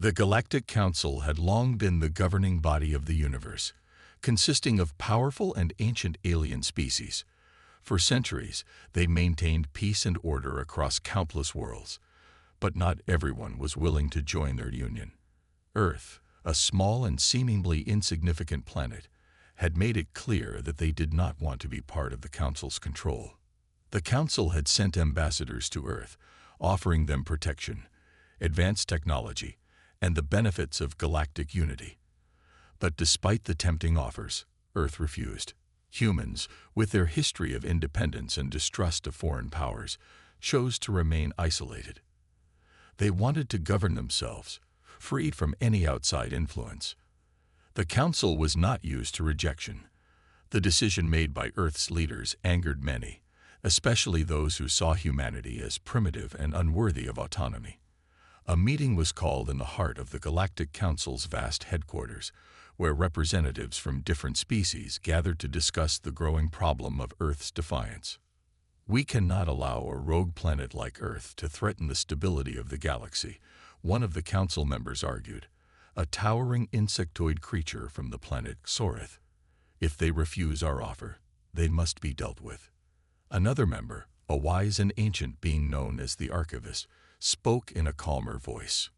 The Galactic Council had long been the governing body of the universe, consisting of powerful and ancient alien species. For centuries, they maintained peace and order across countless worlds, but not everyone was willing to join their union. Earth, a small and seemingly insignificant planet, had made it clear that they did not want to be part of the Council's control. The Council had sent ambassadors to Earth, offering them protection, advanced technology, and the benefits of galactic unity. But despite the tempting offers, Earth refused. Humans, with their history of independence and distrust of foreign powers, chose to remain isolated. They wanted to govern themselves, freed from any outside influence. The Council was not used to rejection. The decision made by Earth's leaders angered many, especially those who saw humanity as primitive and unworthy of autonomy. A meeting was called in the heart of the Galactic Council's vast headquarters, where representatives from different species gathered to discuss the growing problem of Earth's defiance. "We cannot allow a rogue planet like Earth to threaten the stability of the galaxy," one of the Council members argued, a towering insectoid creature from the planet Sorith. "If they refuse our offer, they must be dealt with." Another member, a wise and ancient being known as the Archivist, spoke in a calmer voice.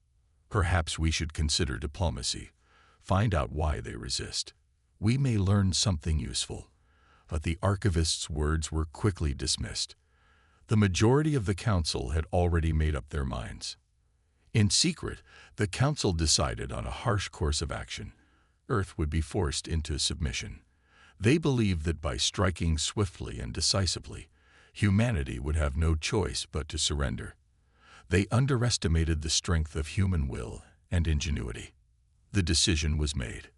"Perhaps we should consider diplomacy, find out why they resist. We may learn something useful." But the Archivist's words were quickly dismissed. The majority of the Council had already made up their minds. In secret, the Council decided on a harsh course of action. Earth would be forced into submission. They believed that by striking swiftly and decisively, humanity would have no choice but to surrender. They underestimated the strength of human will and ingenuity. The decision was made.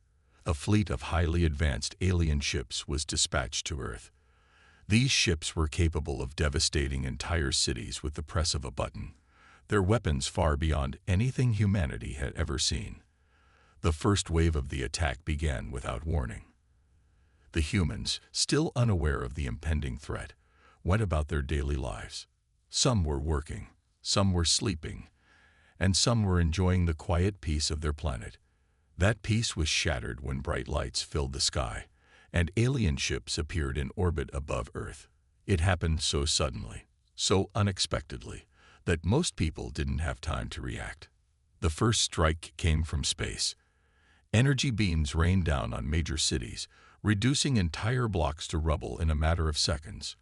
A fleet of highly advanced alien ships was dispatched to Earth. These ships were capable of devastating entire cities with the press of a button, their weapons far beyond anything humanity had ever seen. The first wave of the attack began without warning. The humans, still unaware of the impending threat, went about their daily lives. Some were working, some were sleeping, and some were enjoying the quiet peace of their planet. That peace was shattered when bright lights filled the sky, and alien ships appeared in orbit above Earth. It happened so suddenly, so unexpectedly, that most people didn't have time to react. The first strike came from space. Energy beams rained down on major cities, reducing entire blocks to rubble in a matter of seconds.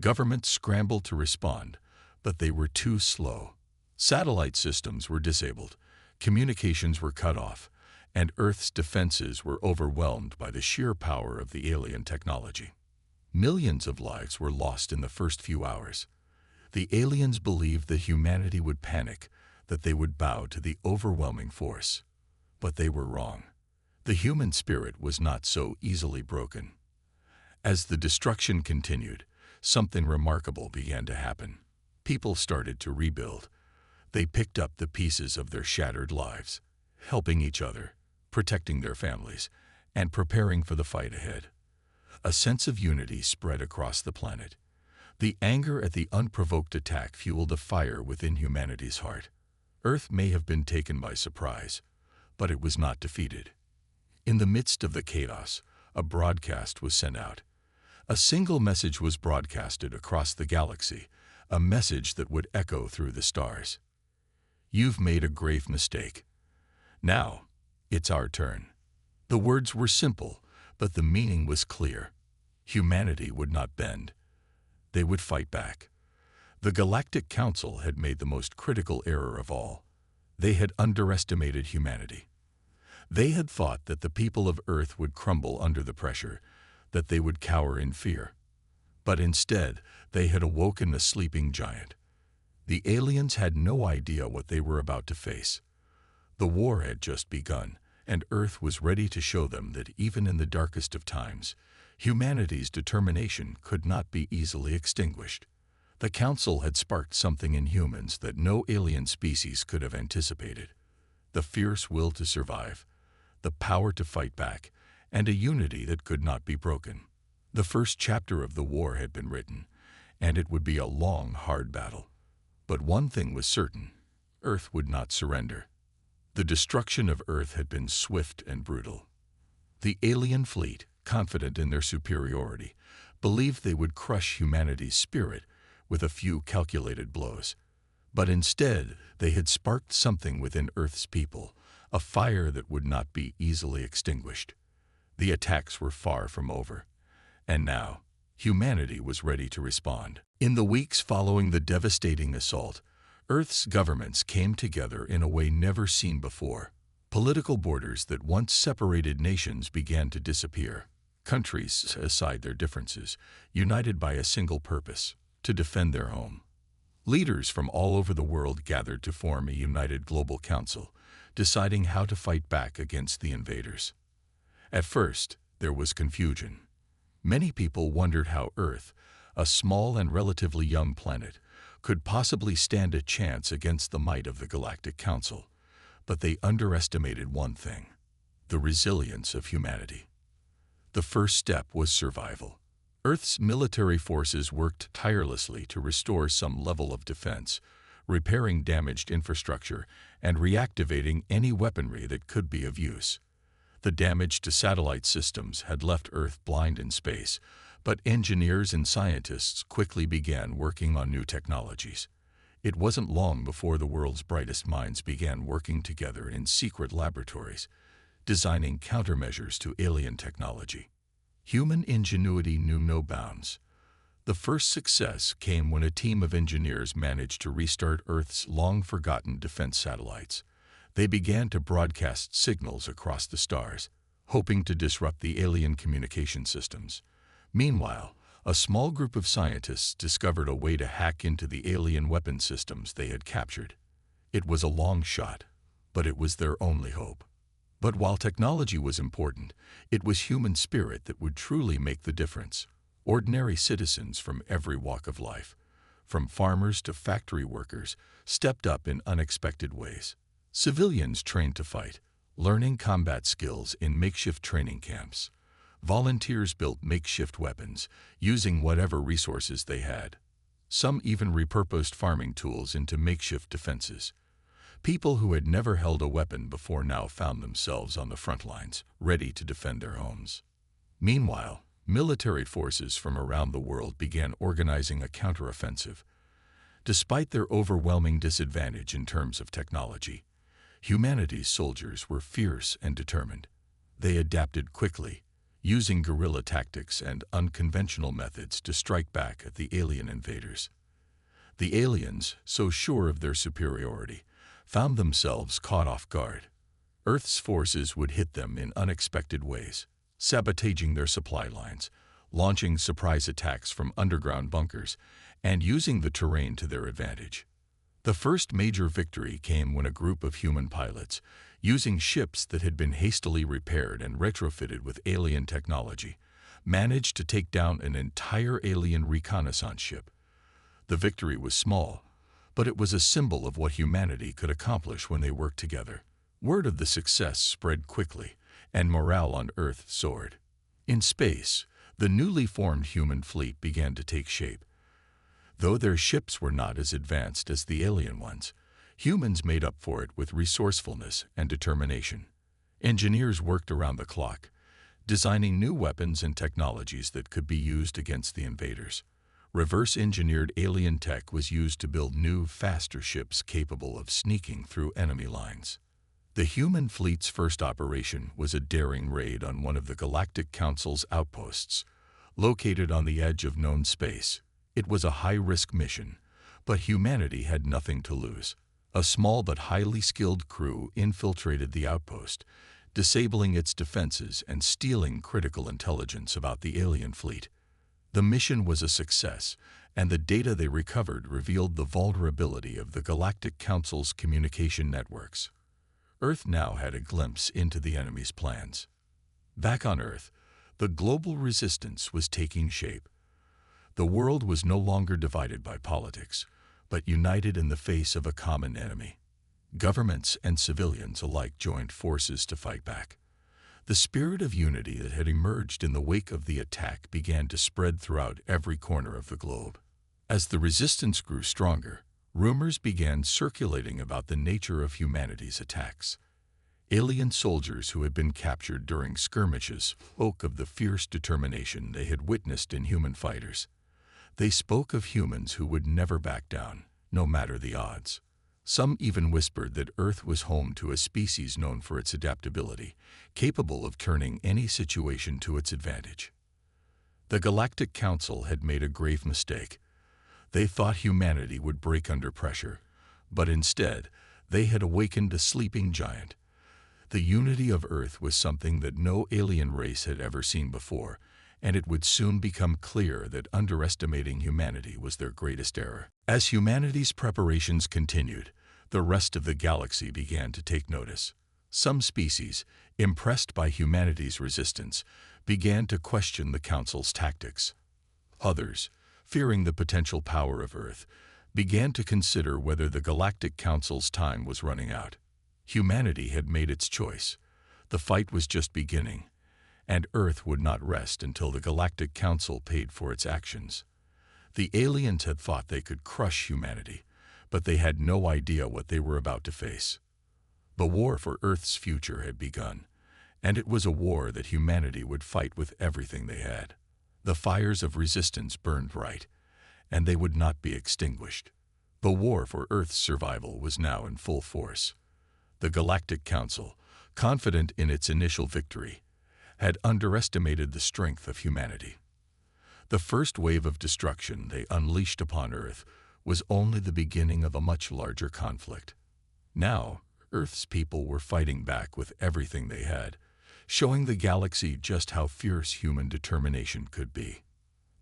Governments scrambled to respond, but they were too slow. Satellite systems were disabled, communications were cut off, and Earth's defenses were overwhelmed by the sheer power of the alien technology. Millions of lives were lost in the first few hours. The aliens believed that humanity would panic, that they would bow to the overwhelming force. But they were wrong. The human spirit was not so easily broken. As the destruction continued, something remarkable began to happen. People started to rebuild. They picked up the pieces of their shattered lives, helping each other, protecting their families, and preparing for the fight ahead. A sense of unity spread across the planet. The anger at the unprovoked attack fueled a fire within humanity's heart. Earth may have been taken by surprise, but it was not defeated. In the midst of the chaos, a broadcast was sent out. A single message was broadcasted across the galaxy, a message that would echo through the stars. "You've made a grave mistake. Now, it's our turn." The words were simple, but the meaning was clear. Humanity would not bend. They would fight back. The Galactic Council had made the most critical error of all. They had underestimated humanity. They had thought that the people of Earth would crumble under the pressure, that they would cower in fear. But instead, they had awoken a sleeping giant. The aliens had no idea what they were about to face. The war had just begun, and Earth was ready to show them that even in the darkest of times, humanity's determination could not be easily extinguished. The Council had sparked something in humans that no alien species could have anticipated: the fierce will to survive, the power to fight back, and a unity that could not be broken. The first chapter of the war had been written, and it would be a long, hard battle. But one thing was certain: Earth would not surrender. The destruction of Earth had been swift and brutal. The alien fleet, confident in their superiority, believed they would crush humanity's spirit with a few calculated blows. But instead, they had sparked something within Earth's people, a fire that would not be easily extinguished. The attacks were far from over, and now humanity was ready to respond. In the weeks following the devastating assault, Earth's governments came together in a way never seen before. Political borders that once separated nations began to disappear. Countries set aside their differences, united by a single purpose: to defend their home. Leaders from all over the world gathered to form a united global council, deciding how to fight back against the invaders. At first, there was confusion. Many people wondered how Earth, a small and relatively young planet, could possibly stand a chance against the might of the Galactic Council. But they underestimated one thing: the resilience of humanity. The first step was survival. Earth's military forces worked tirelessly to restore some level of defense, repairing damaged infrastructure and reactivating any weaponry that could be of use. The damage to satellite systems had left Earth blind in space, but engineers and scientists quickly began working on new technologies. It wasn't long before the world's brightest minds began working together in secret laboratories, designing countermeasures to alien technology. Human ingenuity knew no bounds. The first success came when a team of engineers managed to restart Earth's long-forgotten defense satellites. They began to broadcast signals across the stars, hoping to disrupt the alien communication systems. Meanwhile, a small group of scientists discovered a way to hack into the alien weapon systems they had captured. It was a long shot, but it was their only hope. But while technology was important, it was human spirit that would truly make the difference. Ordinary citizens from every walk of life, from farmers to factory workers, stepped up in unexpected ways. Civilians trained to fight, learning combat skills in makeshift training camps. Volunteers built makeshift weapons, using whatever resources they had. Some even repurposed farming tools into makeshift defenses. People who had never held a weapon before now found themselves on the front lines, ready to defend their homes. Meanwhile, military forces from around the world began organizing a counteroffensive. Despite their overwhelming disadvantage in terms of technology, humanity's soldiers were fierce and determined. They adapted quickly, using guerrilla tactics and unconventional methods to strike back at the alien invaders. The aliens, so sure of their superiority, found themselves caught off guard. Earth's forces would hit them in unexpected ways, sabotaging their supply lines, launching surprise attacks from underground bunkers, and using the terrain to their advantage. The first major victory came when a group of human pilots, using ships that had been hastily repaired and retrofitted with alien technology, managed to take down an entire alien reconnaissance ship. The victory was small, but it was a symbol of what humanity could accomplish when they worked together. Word of the success spread quickly, and morale on Earth soared. In space, the newly formed human fleet began to take shape. Though their ships were not as advanced as the alien ones, humans made up for it with resourcefulness and determination. Engineers worked around the clock, designing new weapons and technologies that could be used against the invaders. Reverse-engineered alien tech was used to build new, faster ships capable of sneaking through enemy lines. The human fleet's first operation was a daring raid on one of the Galactic Council's outposts, located on the edge of known space. It was a high-risk mission, but humanity had nothing to lose. A small but highly skilled crew infiltrated the outpost, disabling its defenses and stealing critical intelligence about the alien fleet. The mission was a success, and the data they recovered revealed the vulnerability of the Galactic Council's communication networks. Earth now had a glimpse into the enemy's plans. Back on Earth, the global resistance was taking shape. The world was no longer divided by politics, but united in the face of a common enemy. Governments and civilians alike joined forces to fight back. The spirit of unity that had emerged in the wake of the attack began to spread throughout every corner of the globe. As the resistance grew stronger, Rumors began circulating about the nature of humanity's attacks. Alien soldiers who had been captured during skirmishes spoke of the fierce determination they had witnessed in human fighters. They spoke of humans who would never back down, no matter the odds. Some even whispered that Earth was home to a species known for its adaptability, capable of turning any situation to its advantage. The Galactic Council had made a grave mistake. They thought humanity would break under pressure, but instead, they had awakened a sleeping giant. The unity of Earth was something that no alien race had ever seen before, and it would soon become clear that underestimating humanity was their greatest error. As humanity's preparations continued, the rest of the galaxy began to take notice. Some species, impressed by humanity's resistance, began to question the Council's tactics. Others, fearing the potential power of Earth, began to consider whether the Galactic Council's time was running out. Humanity had made its choice. The fight was just beginning, and Earth would not rest until the Galactic Council paid for its actions. The aliens had thought they could crush humanity, but they had no idea what they were about to face. The war for Earth's future had begun, and it was a war that humanity would fight with everything they had. The fires of resistance burned bright, and they would not be extinguished. The war for Earth's survival was now in full force. The Galactic Council, confident in its initial victory, had underestimated the strength of humanity. The first wave of destruction they unleashed upon Earth was only the beginning of a much larger conflict. Now, Earth's people were fighting back with everything they had, showing the galaxy just how fierce human determination could be.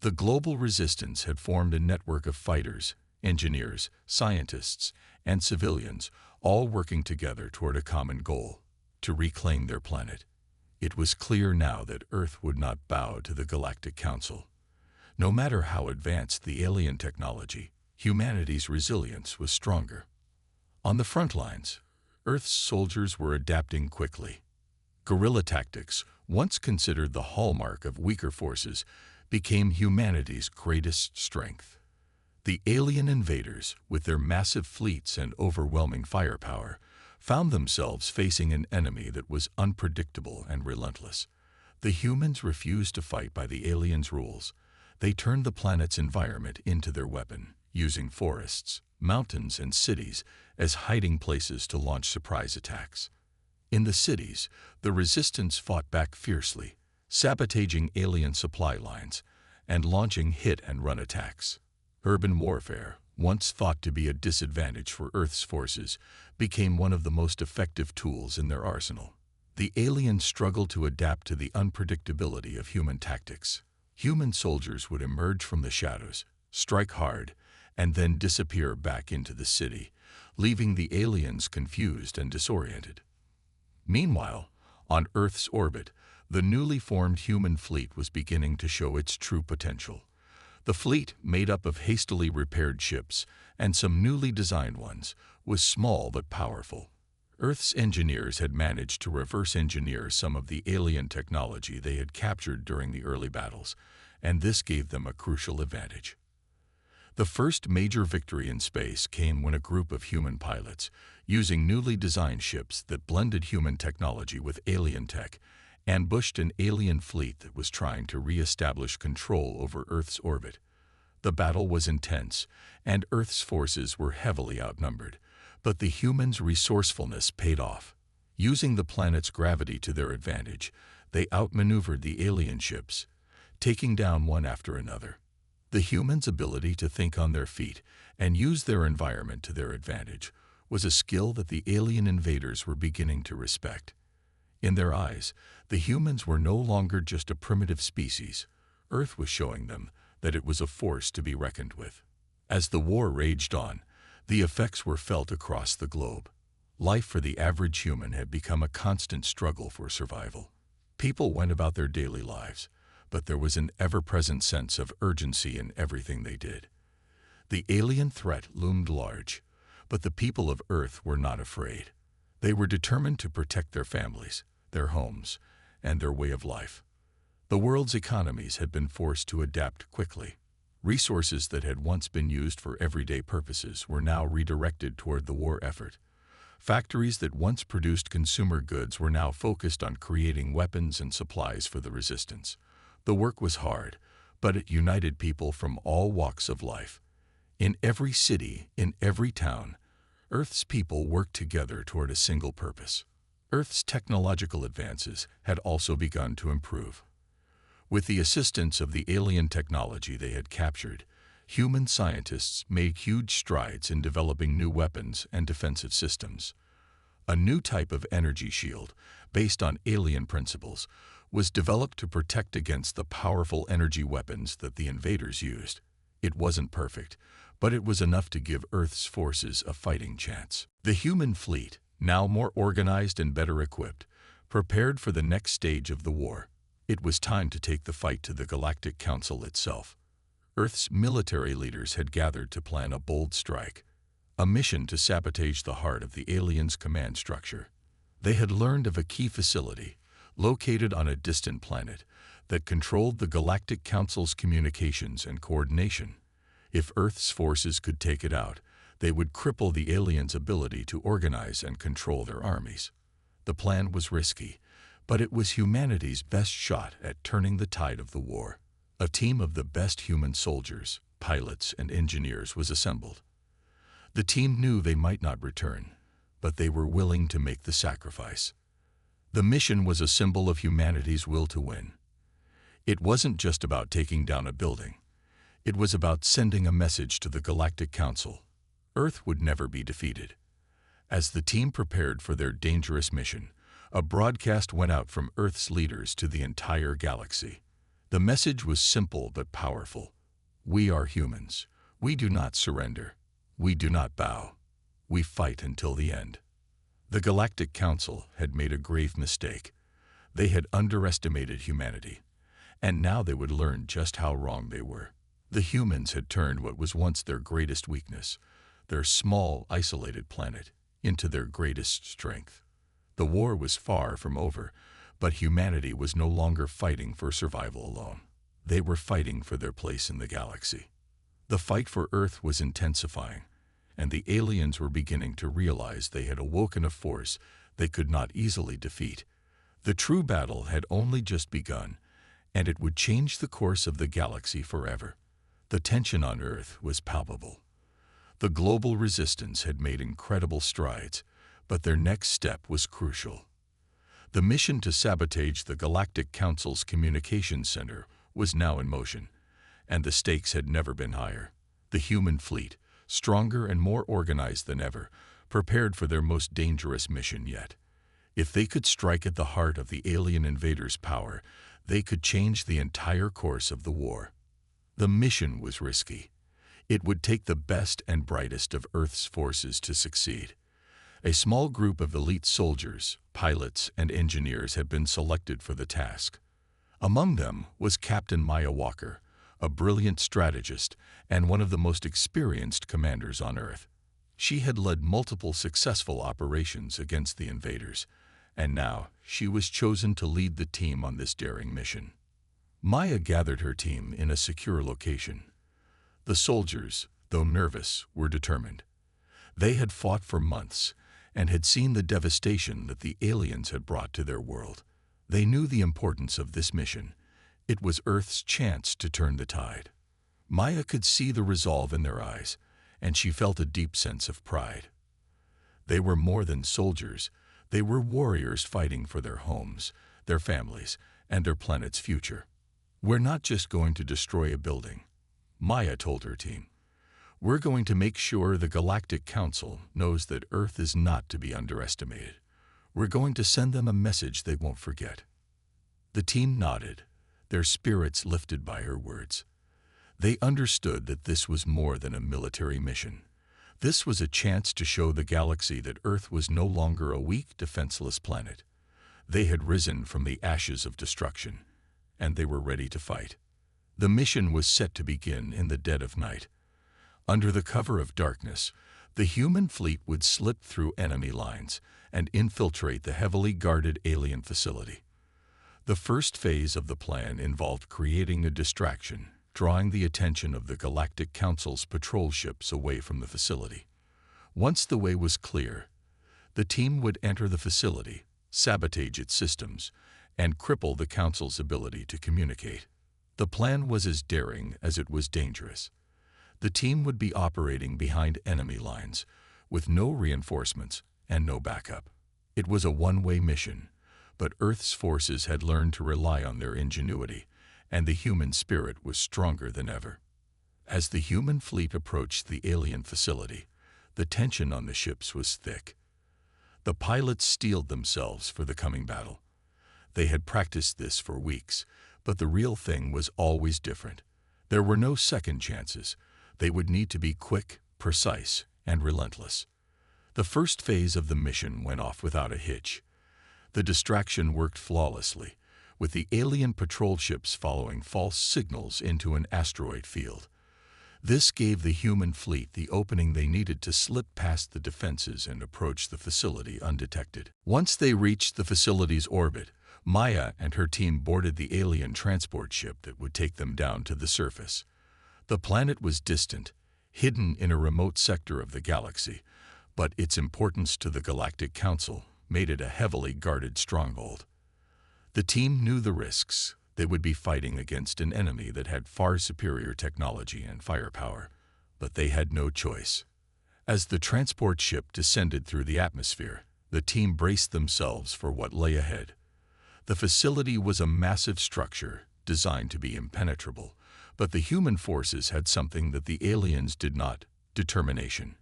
The global resistance had formed a network of fighters, engineers, scientists, and civilians, all working together toward a common goal: to reclaim their planet. It was clear now that Earth would not bow to the Galactic Council. No matter how advanced the alien technology, humanity's resilience was stronger. On the front lines, Earth's soldiers were adapting quickly. Guerrilla tactics, once considered the hallmark of weaker forces, became humanity's greatest strength. The alien invaders, with their massive fleets and overwhelming firepower, found themselves facing an enemy that was unpredictable and relentless. The humans refused to fight by the aliens' rules. They turned the planet's environment into their weapon, using forests, mountains, and cities as hiding places to launch surprise attacks. In the cities, the resistance fought back fiercely, sabotaging alien supply lines and launching hit-and-run attacks. Urban warfare, once thought to be a disadvantage for Earth's forces, became one of the most effective tools in their arsenal. The aliens struggled to adapt to the unpredictability of human tactics. Human soldiers would emerge from the shadows, strike hard, and then disappear back into the city, leaving the aliens confused and disoriented. Meanwhile, on Earth's orbit, the newly formed human fleet was beginning to show its true potential. The fleet, made up of hastily repaired ships and some newly designed ones, was small but powerful. Earth's engineers had managed to reverse engineer some of the alien technology they had captured during the early battles, and this gave them a crucial advantage. The first major victory in space came when a group of human pilots, using newly designed ships that blended human technology with alien tech, ambushed an alien fleet that was trying to re-establish control over Earth's orbit. The battle was intense, and Earth's forces were heavily outnumbered, but the humans' resourcefulness paid off. Using the planet's gravity to their advantage, they outmaneuvered the alien ships, taking down one after another. The humans' ability to think on their feet and use their environment to their advantage was a skill that the alien invaders were beginning to respect. In their eyes, the humans were no longer just a primitive species. Earth was showing them that it was a force to be reckoned with. As the war raged on, the effects were felt across the globe. Life for the average human had become a constant struggle for survival. People went about their daily lives, but there was an ever-present sense of urgency in everything they did. The alien threat loomed large, but the people of Earth were not afraid. They were determined to protect their families, their homes, and their way of life. The world's economies had been forced to adapt quickly. Resources that had once been used for everyday purposes were now redirected toward the war effort. Factories that once produced consumer goods were now focused on creating weapons and supplies for the resistance. The work was hard, but it united people from all walks of life. In every city, in every town, Earth's people worked together toward a single purpose. Earth's technological advances had also begun to improve. With the assistance of the alien technology they had captured, human scientists made huge strides in developing new weapons and defensive systems. A new type of energy shield, based on alien principles, was developed to protect against the powerful energy weapons that the invaders used. It wasn't perfect, but it was enough to give Earth's forces a fighting chance. The human fleet, now more organized and better equipped, prepared for the next stage of the war. It was time to take the fight to the Galactic Council itself. Earth's military leaders had gathered to plan a bold strike, a mission to sabotage the heart of the aliens' command structure. They had learned of a key facility, located on a distant planet, that controlled the Galactic Council's communications and coordination. If Earth's forces could take it out, they would cripple the aliens' ability to organize and control their armies. The plan was risky, but it was humanity's best shot at turning the tide of the war. A team of the best human soldiers, pilots, and engineers was assembled. The team knew they might not return, but they were willing to make the sacrifice. The mission was a symbol of humanity's will to win. It wasn't just about taking down a building. It was about sending a message to the Galactic Council. Earth would never be defeated. As the team prepared for their dangerous mission, a broadcast went out from Earth's leaders to the entire galaxy. The message was simple but powerful. We are humans. We do not surrender. We do not bow. We fight until the end. The Galactic Council had made a grave mistake. They had underestimated humanity, and now they would learn just how wrong they were. The humans had turned what was once their greatest weakness, their small, isolated planet, into their greatest strength. The war was far from over, but humanity was no longer fighting for survival alone. They were fighting for their place in the galaxy. The fight for Earth was intensifying, and the aliens were beginning to realize they had awoken a force they could not easily defeat. The true battle had only just begun, and it would change the course of the galaxy forever. The tension on Earth was palpable. The global resistance had made incredible strides, but their next step was crucial. The mission to sabotage the Galactic Council's communications center was now in motion, and the stakes had never been higher. The human fleet, stronger and more organized than ever, prepared for their most dangerous mission yet. If they could strike at the heart of the alien invaders' power, they could change the entire course of the war. The mission was risky. It would take the best and brightest of Earth's forces to succeed. A small group of elite soldiers, pilots, and engineers had been selected for the task. Among them was Captain Maya Walker, a brilliant strategist and one of the most experienced commanders on Earth. She had led multiple successful operations against the invaders, and now she was chosen to lead the team on this daring mission. Maya gathered her team in a secure location. The soldiers, though nervous, were determined. They had fought for months and had seen the devastation that the aliens had brought to their world. They knew the importance of this mission. It was Earth's chance to turn the tide. Maya could see the resolve in their eyes, and she felt a deep sense of pride. They were more than soldiers. They were warriors fighting for their homes, their families, and their planet's future. We're not just going to destroy a building, Maya told her team. We're going to make sure the Galactic Council knows that Earth is not to be underestimated. We're going to send them a message they won't forget. The team nodded, their spirits lifted by her words. They understood that this was more than a military mission. This was a chance to show the galaxy that Earth was no longer a weak, defenseless planet. They had risen from the ashes of destruction, and they were ready to fight. The mission was set to begin in the dead of night. Under the cover of darkness, the human fleet would slip through enemy lines and infiltrate the heavily guarded alien facility. The first phase of the plan involved creating a distraction drawing the attention of the Galactic Council's patrol ships away from the facility. Once the way was clear, the team would enter the facility, sabotage its systems, and cripple the Council's ability to communicate. The plan was as daring as it was dangerous. The team would be operating behind enemy lines, with no reinforcements and no backup. It was a one-way mission, but Earth's forces had learned to rely on their ingenuity, and the human spirit was stronger than ever. As the human fleet approached the alien facility, the tension on the ships was thick. The pilots steeled themselves for the coming battle. They had practiced this for weeks, but the real thing was always different. There were no second chances. They would need to be quick, precise, and relentless. The first phase of the mission went off without a hitch. The distraction worked flawlessly, with the alien patrol ships following false signals into an asteroid field. This gave the human fleet the opening they needed to slip past the defenses and approach the facility undetected. Once they reached the facility's orbit, Maya and her team boarded the alien transport ship that would take them down to the surface. The planet was distant, hidden in a remote sector of the galaxy, but its importance to the Galactic Council made it a heavily guarded stronghold. The team knew the risks. They would be fighting against an enemy that had far superior technology and firepower, but they had no choice. As the transport ship descended through the atmosphere, the team braced themselves for what lay ahead. The facility was a massive structure designed to be impenetrable, but the human forces had something that the aliens did not: determination.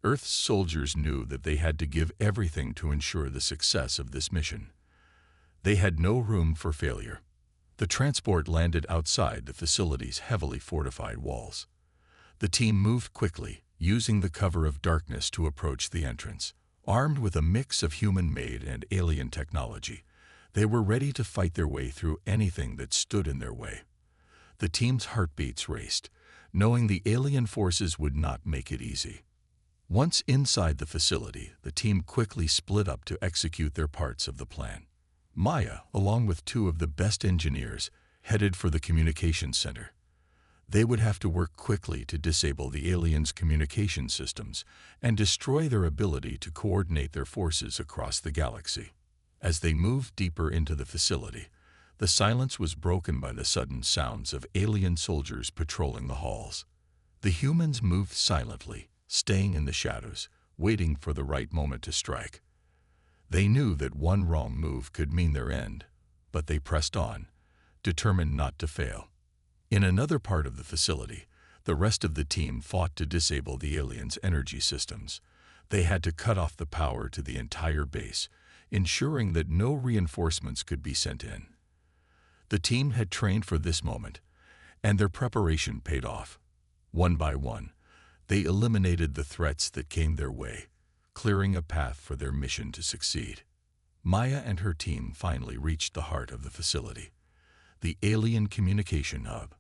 Earth's soldiers knew that they had to give everything to ensure the success of this mission. They had no room for failure. The transport landed outside the facility's heavily fortified walls. The team moved quickly, using the cover of darkness to approach the entrance. Armed with a mix of human-made and alien technology, they were ready to fight their way through anything that stood in their way. The team's heartbeats raced, knowing the alien forces would not make it easy. Once inside the facility, the team quickly split up to execute their parts of the plan. Maya, along with two of the best engineers, headed for the communications center. They would have to work quickly to disable the aliens' communication systems and destroy their ability to coordinate their forces across the galaxy. As they moved deeper into the facility, the silence was broken by the sudden sounds of alien soldiers patrolling the halls. The humans moved silently, staying in the shadows, waiting for the right moment to strike. They knew that one wrong move could mean their end, but they pressed on, determined not to fail. In another part of the facility, the rest of the team fought to disable the aliens' energy systems. They had to cut off the power to the entire base, ensuring that no reinforcements could be sent in. The team had trained for this moment, and their preparation paid off. One by one, they eliminated the threats that came their way, clearing a path for their mission to succeed. Maya and her team finally reached the heart of the facility, the alien communication hub.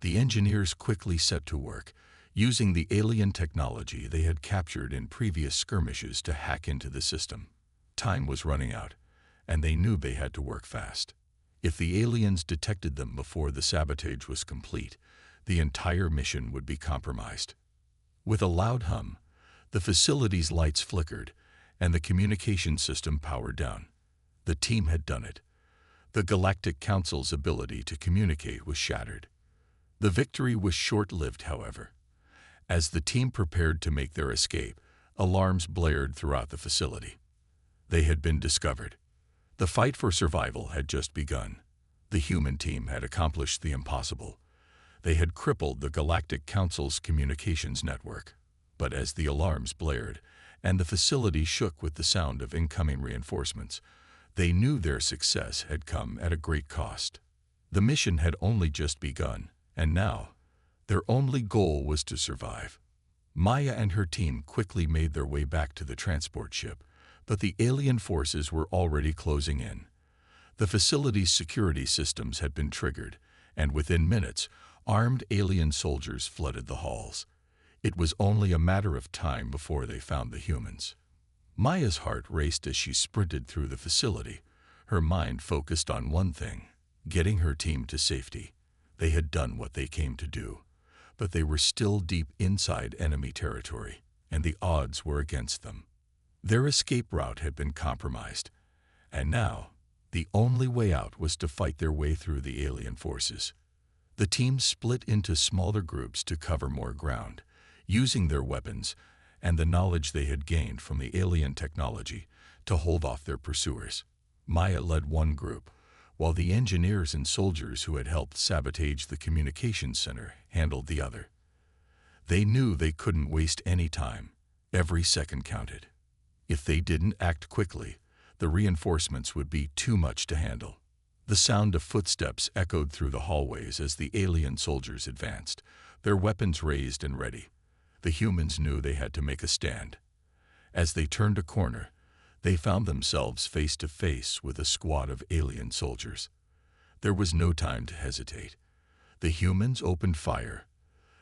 The engineers quickly set to work, using the alien technology they had captured in previous skirmishes to hack into the system. Time was running out, and they knew they had to work fast. If the aliens detected them before the sabotage was complete, the entire mission would be compromised. With a loud hum, the facility's lights flickered, and the communication system powered down. The team had done it. The Galactic Council's ability to communicate was shattered. The victory was short-lived, however. As the team prepared to make their escape, alarms blared throughout the facility. They had been discovered. The fight for survival had just begun. The human team had accomplished the impossible. They had crippled the Galactic Council's communications network. But as the alarms blared, and the facility shook with the sound of incoming reinforcements, they knew their success had come at a great cost. The mission had only just begun, and now, their only goal was to survive. Maya and her team quickly made their way back to the transport ship, but the alien forces were already closing in. The facility's security systems had been triggered, and within minutes, armed alien soldiers flooded the halls. It was only a matter of time before they found the humans. Maya's heart raced as she sprinted through the facility, her mind focused on one thing: getting her team to safety. They had done what they came to do, but they were still deep inside enemy territory, and the odds were against them. Their escape route had been compromised, and now the only way out was to fight their way through the alien forces. The team split into smaller groups to cover more ground, using their weapons and the knowledge they had gained from the alien technology to hold off their pursuers. Maya led one group, while the engineers and soldiers who had helped sabotage the communications center handled the other. They knew they couldn't waste any time. Every second counted. If they didn't act quickly, the reinforcements would be too much to handle. The sound of footsteps echoed through the hallways as the alien soldiers advanced, their weapons raised and ready. The humans knew they had to make a stand. As they turned a corner, they found themselves face to face with a squad of alien soldiers. There was no time to hesitate. The humans opened fire,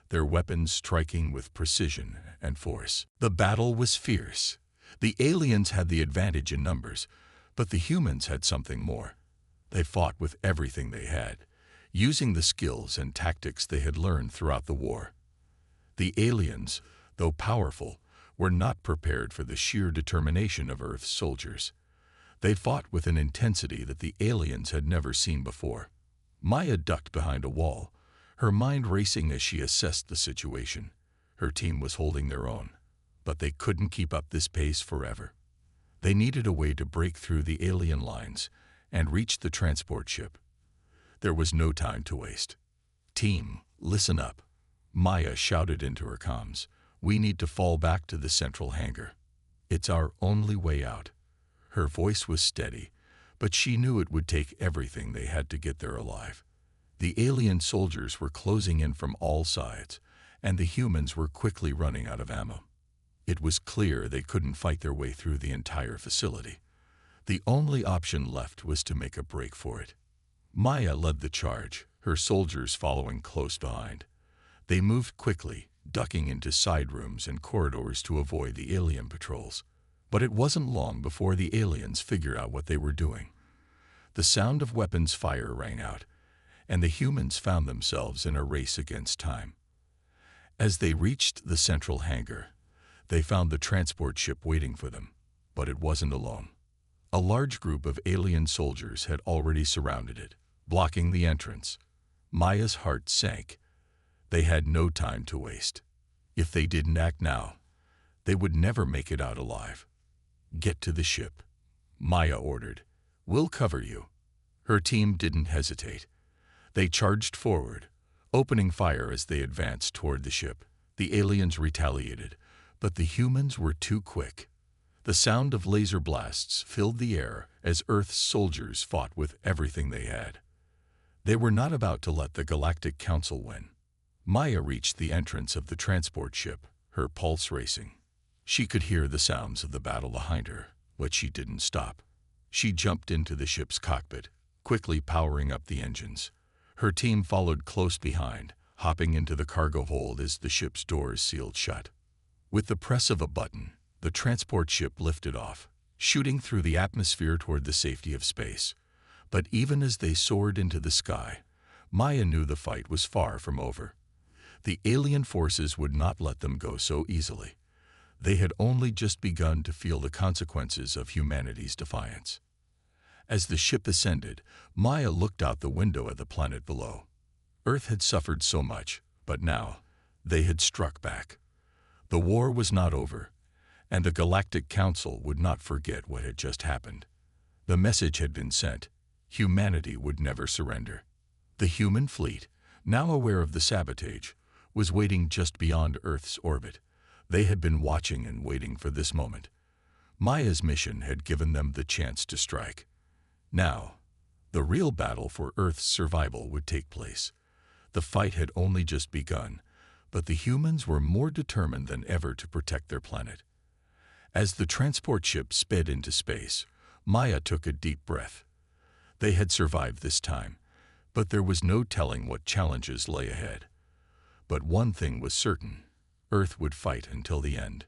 their weapons striking with precision and force. The battle was fierce. The aliens had the advantage in numbers, but the humans had something more. They fought with everything they had, using the skills and tactics they had learned throughout the war. The aliens, though powerful, were not prepared for the sheer determination of Earth's soldiers. They fought with an intensity that the aliens had never seen before. Maya ducked behind a wall, her mind racing as she assessed the situation. Her team was holding their own, but they couldn't keep up this pace forever. They needed a way to break through the alien lines and reach the transport ship. There was no time to waste. "Team, listen up," Maya shouted into her comms. "We need to fall back to the central hangar. It's our only way out." Her voice was steady, but she knew it would take everything they had to get there alive. The alien soldiers were closing in from all sides, and the humans were quickly running out of ammo. It was clear they couldn't fight their way through the entire facility. The only option left was to make a break for it. Maya led the charge, her soldiers following close behind. They moved quickly, ducking into side rooms and corridors to avoid the alien patrols. But it wasn't long before the aliens figured out what they were doing. The sound of weapons fire rang out, and the humans found themselves in a race against time. As they reached the central hangar, they found the transport ship waiting for them, but it wasn't alone. A large group of alien soldiers had already surrounded it, blocking the entrance. Maya's heart sank. They had no time to waste. If they didn't act now, they would never make it out alive. "Get to the ship," Maya ordered. "We'll cover you." Her team didn't hesitate. They charged forward, opening fire as they advanced toward the ship. The aliens retaliated, but the humans were too quick. The sound of laser blasts filled the air as Earth's soldiers fought with everything they had. They were not about to let the Galactic Council win. Maya reached the entrance of the transport ship, her pulse racing. She could hear the sounds of the battle behind her, but she didn't stop. She jumped into the ship's cockpit, quickly powering up the engines. Her team followed close behind, hopping into the cargo hold as the ship's doors sealed shut. With the press of a button, the transport ship lifted off, shooting through the atmosphere toward the safety of space. But even as they soared into the sky, Maya knew the fight was far from over. The alien forces would not let them go so easily. They had only just begun to feel the consequences of humanity's defiance. As the ship ascended, Maya looked out the window at the planet below. Earth had suffered so much, but now they had struck back. The war was not over, and the Galactic Council would not forget what had just happened. The message had been sent. Humanity would never surrender. The human fleet, now aware of the sabotage, was waiting just beyond Earth's orbit. They had been watching and waiting for this moment. Maya's mission had given them the chance to strike. Now, the real battle for Earth's survival would take place. The fight had only just begun, but the humans were more determined than ever to protect their planet. As the transport ship sped into space, Maya took a deep breath. They had survived this time, but there was no telling what challenges lay ahead. But one thing was certain: Earth would fight until the end.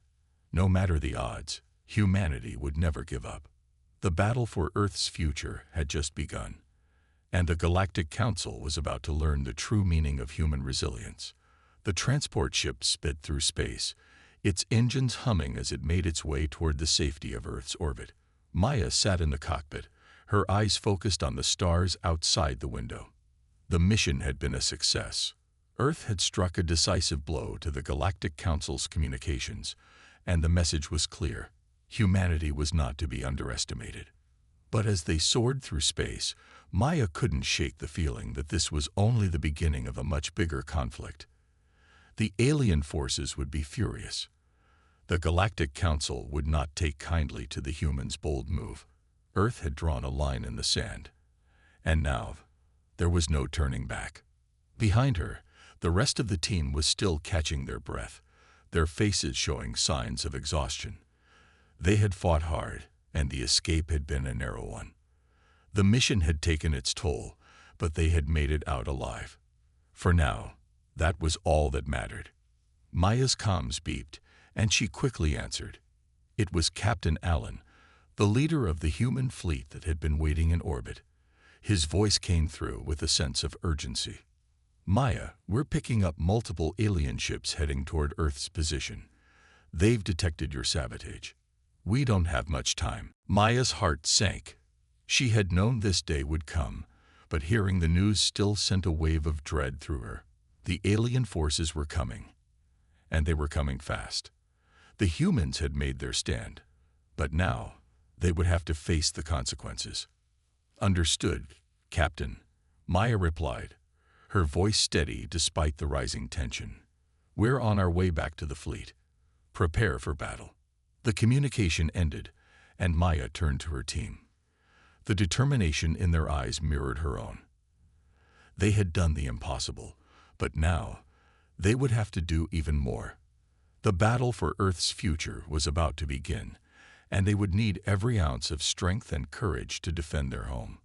No matter the odds, humanity would never give up. The battle for Earth's future had just begun, and the Galactic Council was about to learn the true meaning of human resilience. The transport ship sped through space, its engines humming as it made its way toward the safety of Earth's orbit. Maya sat in the cockpit, her eyes focused on the stars outside the window. The mission had been a success. Earth had struck a decisive blow to the Galactic Council's communications, and the message was clear. Humanity was not to be underestimated. But as they soared through space, Maya couldn't shake the feeling that this was only the beginning of a much bigger conflict. The alien forces would be furious. The Galactic Council would not take kindly to the humans' bold move. Earth had drawn a line in the sand. And now, there was no turning back. Behind her, the rest of the team was still catching their breath, their faces showing signs of exhaustion. They had fought hard, and the escape had been a narrow one. The mission had taken its toll, but they had made it out alive. For now, that was all that mattered. Maya's comms beeped, and she quickly answered. It was Captain Allen, the leader of the human fleet that had been waiting in orbit. His voice came through with a sense of urgency. Maya, we're picking up multiple alien ships heading toward Earth's position. They've detected your sabotage. We don't have much time. Maya's heart sank. She had known this day would come, but hearing the news still sent a wave of dread through her. The alien forces were coming, and they were coming fast. The humans had made their stand, but now they would have to face the consequences. Understood, Captain, Maya replied, her voice steady despite the rising tension. We're on our way back to the fleet. Prepare for battle. The communication ended, and Maya turned to her team. The determination in their eyes mirrored her own. They had done the impossible, but now they would have to do even more. The battle for Earth's future was about to begin, and they would need every ounce of strength and courage to defend their home.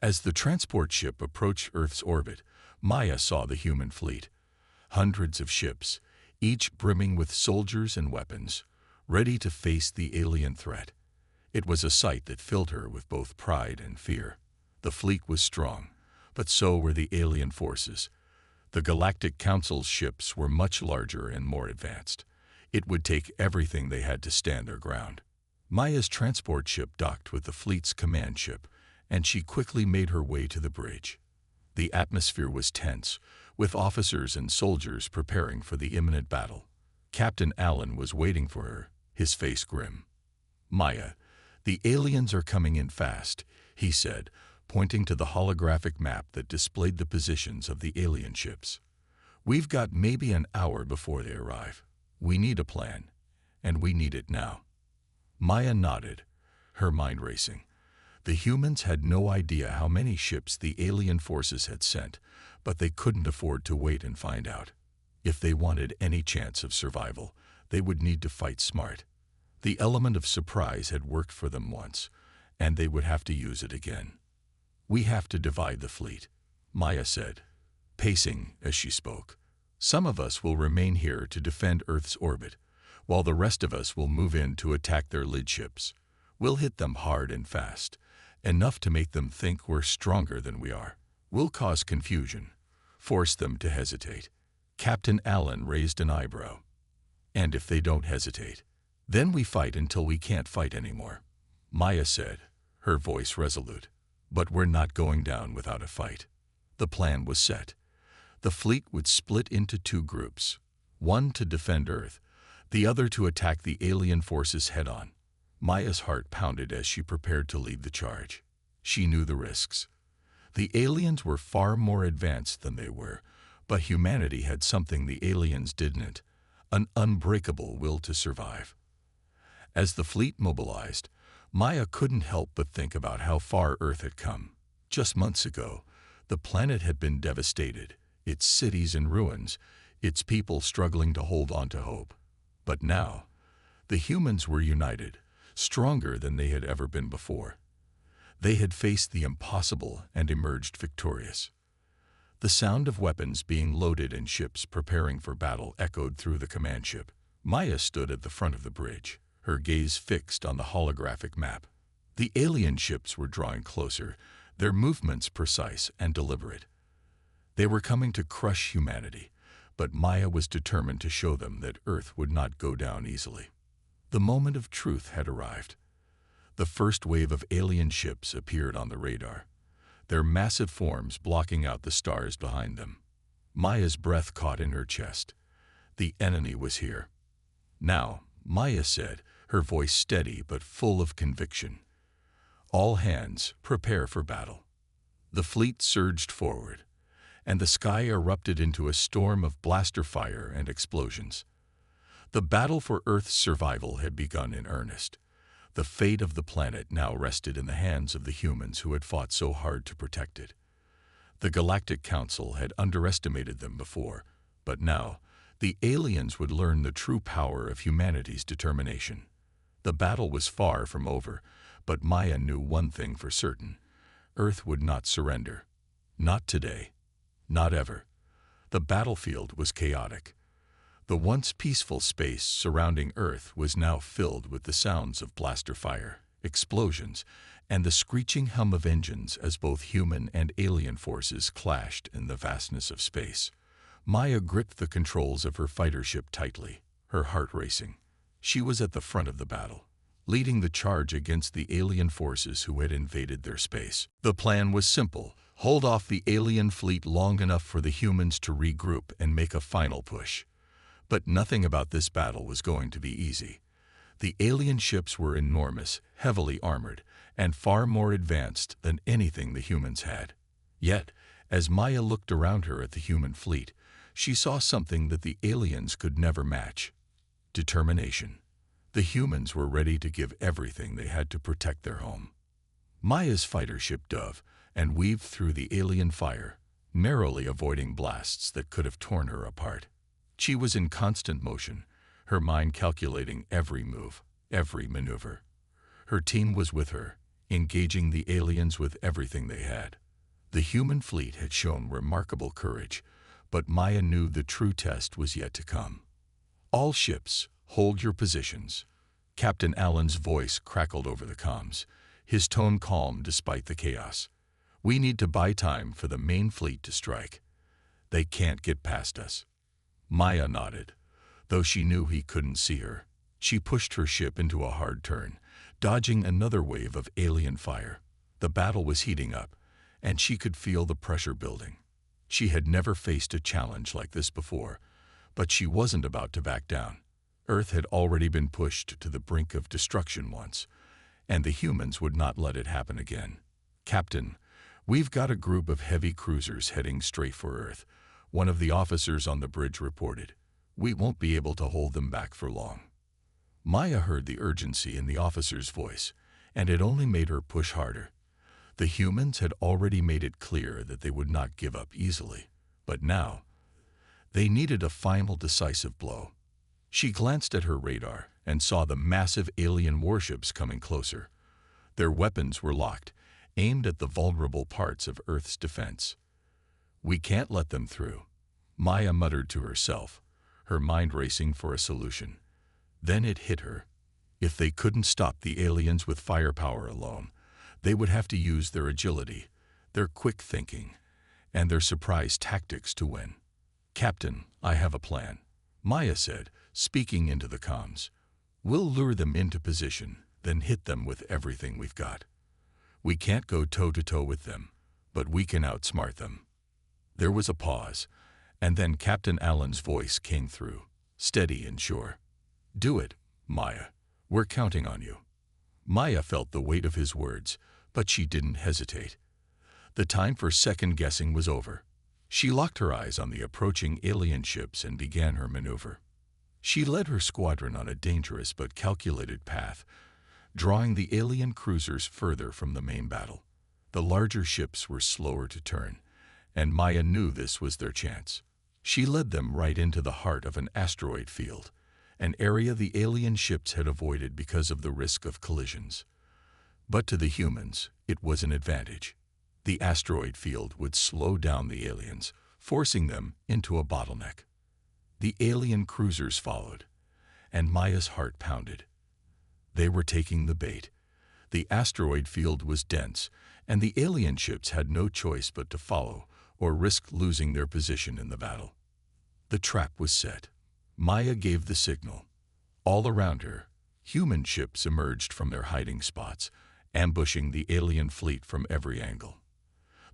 As the transport ship approached Earth's orbit, Maya saw the human fleet. Hundreds of ships, each brimming with soldiers and weapons, ready to face the alien threat. It was a sight that filled her with both pride and fear. The fleet was strong, but so were the alien forces. The Galactic Council's ships were much larger and more advanced. It would take everything they had to stand their ground. Maya's transport ship docked with the fleet's command ship, and she quickly made her way to the bridge. The atmosphere was tense, with officers and soldiers preparing for the imminent battle. Captain Allen was waiting for her, his face grim. Maya, the aliens are coming in fast, he said, pointing to the holographic map that displayed the positions of the alien ships. We've got maybe an hour before they arrive. We need a plan, and we need it now. Maya nodded, her mind racing. The humans had no idea how many ships the alien forces had sent, but they couldn't afford to wait and find out. If they wanted any chance of survival, they would need to fight smart. The element of surprise had worked for them once, and they would have to use it again. We have to divide the fleet, Maya said, pacing as she spoke. Some of us will remain here to defend Earth's orbit, while the rest of us will move in to attack their lead ships. We'll hit them hard and fast, enough to make them think we're stronger than we are. We'll cause confusion, force them to hesitate. Captain Allen raised an eyebrow. And if they don't hesitate, then we fight until we can't fight anymore, Maya said, her voice resolute. But we're not going down without a fight. The plan was set. The fleet would split into two groups, one to defend Earth, the other to attack the alien forces head-on. Maya's heart pounded as she prepared to lead the charge. She knew the risks. The aliens were far more advanced than they were, but humanity had something the aliens didn't, an unbreakable will to survive. As the fleet mobilized, Maya couldn't help but think about how far Earth had come. Just months ago, the planet had been devastated, its cities in ruins, its people struggling to hold on to hope. But now, the humans were united, stronger than they had ever been before. They had faced the impossible and emerged victorious. The sound of weapons being loaded and ships preparing for battle echoed through the command ship. Maya stood at the front of the bridge, her gaze fixed on the holographic map. The alien ships were drawing closer, their movements precise and deliberate. They were coming to crush humanity, but Maya was determined to show them that Earth would not go down easily. The moment of truth had arrived. The first wave of alien ships appeared on the radar, their massive forms blocking out the stars behind them. Maya's breath caught in her chest. The enemy was here. Now, Maya said, her voice steady but full of conviction. All hands, prepare for battle. The fleet surged forward, and the sky erupted into a storm of blaster fire and explosions. The battle for Earth's survival had begun in earnest. The fate of the planet now rested in the hands of the humans who had fought so hard to protect it. The Galactic Council had underestimated them before, but now, the aliens would learn the true power of humanity's determination. The battle was far from over, but Maya knew one thing for certain. Earth would not surrender. Not today. Not ever. The battlefield was chaotic. The once peaceful space surrounding Earth was now filled with the sounds of blaster fire, explosions, and the screeching hum of engines as both human and alien forces clashed in the vastness of space. Maya gripped the controls of her fighter ship tightly, her heart racing. She was at the front of the battle, leading the charge against the alien forces who had invaded their space. The plan was simple: hold off the alien fleet long enough for the humans to regroup and make a final push. But nothing about this battle was going to be easy. The alien ships were enormous, heavily armored, and far more advanced than anything the humans had. Yet, as Maya looked around her at the human fleet, she saw something that the aliens could never match: determination. The humans were ready to give everything they had to protect their home. Maya's fighter ship dove and weaved through the alien fire, narrowly avoiding blasts that could have torn her apart. She was in constant motion, her mind calculating every move, every maneuver. Her team was with her, engaging the aliens with everything they had. The human fleet had shown remarkable courage, but Maya knew the true test was yet to come. All ships, hold your positions. Captain Allen's voice crackled over the comms, his tone calm despite the chaos. We need to buy time for the main fleet to strike. They can't get past us. Maya nodded. Though she knew he couldn't see her, she pushed her ship into a hard turn, dodging another wave of alien fire. The battle was heating up, and she could feel the pressure building. She had never faced a challenge like this before, but she wasn't about to back down. Earth had already been pushed to the brink of destruction once, and the humans would not let it happen again. Captain, we've got a group of heavy cruisers heading straight for Earth, one of the officers on the bridge reported. We won't be able to hold them back for long. Maya heard the urgency in the officer's voice, and it only made her push harder. The humans had already made it clear that they would not give up easily, but now, they needed a final decisive blow. She glanced at her radar and saw the massive alien warships coming closer. Their weapons were locked, aimed at the vulnerable parts of Earth's defense. We can't let them through, Maya muttered to herself, her mind racing for a solution. Then it hit her. If they couldn't stop the aliens with firepower alone, they would have to use their agility, their quick thinking, and their surprise tactics to win. Captain, I have a plan, Maya said, speaking into the comms. We'll lure them into position, then hit them with everything we've got. We can't go toe-to-toe with them, but we can outsmart them. There was a pause, and then Captain Allen's voice came through, steady and sure. Do it, Maya. We're counting on you. Maya felt the weight of his words, but she didn't hesitate. The time for second-guessing was over. She locked her eyes on the approaching alien ships and began her maneuver. She led her squadron on a dangerous but calculated path, drawing the alien cruisers further from the main battle. The larger ships were slower to turn, and Maya knew this was their chance. She led them right into the heart of an asteroid field, an area the alien ships had avoided because of the risk of collisions. But to the humans, it was an advantage. The asteroid field would slow down the aliens, forcing them into a bottleneck. The alien cruisers followed, and Maya's heart pounded. They were taking the bait. The asteroid field was dense, and the alien ships had no choice but to follow or risk losing their position in the battle. The trap was set. Maya gave the signal. All around her, human ships emerged from their hiding spots, ambushing the alien fleet from every angle.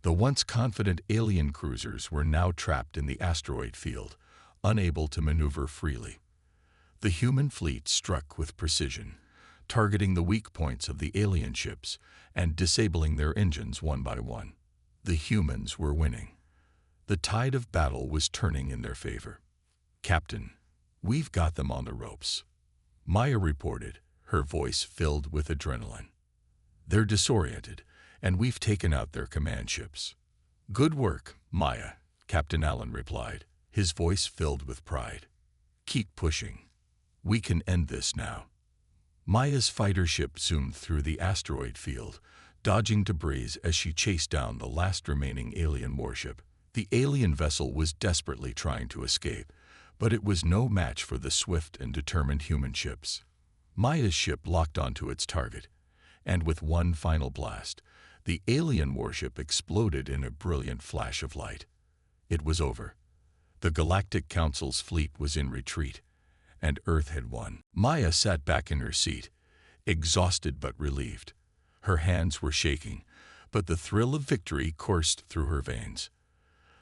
The once confident alien cruisers were now trapped in the asteroid field, unable to maneuver freely. The human fleet struck with precision, targeting the weak points of the alien ships and disabling their engines one by one. The humans were winning. The tide of battle was turning in their favor. "Captain, we've got them on the ropes," Maya reported, her voice filled with adrenaline. "They're disoriented, and we've taken out their command ships." "Good work, Maya," Captain Allen replied, his voice filled with pride. "Keep pushing. We can end this now." Maya's fighter ship zoomed through the asteroid field, dodging debris as she chased down the last remaining alien warship. The alien vessel was desperately trying to escape, but it was no match for the swift and determined human ships. Maya's ship locked onto its target, and with one final blast, the alien warship exploded in a brilliant flash of light. It was over. The Galactic Council's fleet was in retreat, and Earth had won. Maya sat back in her seat, exhausted but relieved. Her hands were shaking, but the thrill of victory coursed through her veins.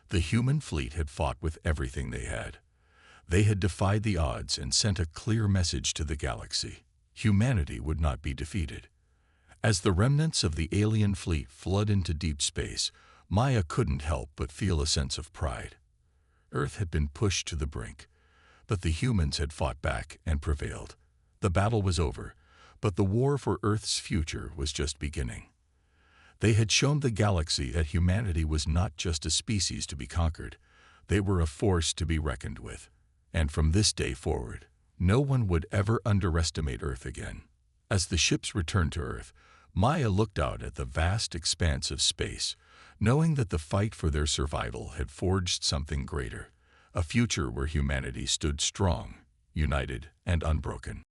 The human fleet had fought with everything they had. They had defied the odds and sent a clear message to the galaxy. Humanity would not be defeated. As the remnants of the alien fleet fled into deep space, Maya couldn't help but feel a sense of pride. Earth had been pushed to the brink, but the humans had fought back and prevailed. The battle was over, but the war for Earth's future was just beginning. They had shown the galaxy that humanity was not just a species to be conquered. They were a force to be reckoned with. And from this day forward, no one would ever underestimate Earth again. As the ships returned to Earth, Maya looked out at the vast expanse of space, knowing that the fight for their survival had forged something greater, a future where humanity stood strong, united, and unbroken.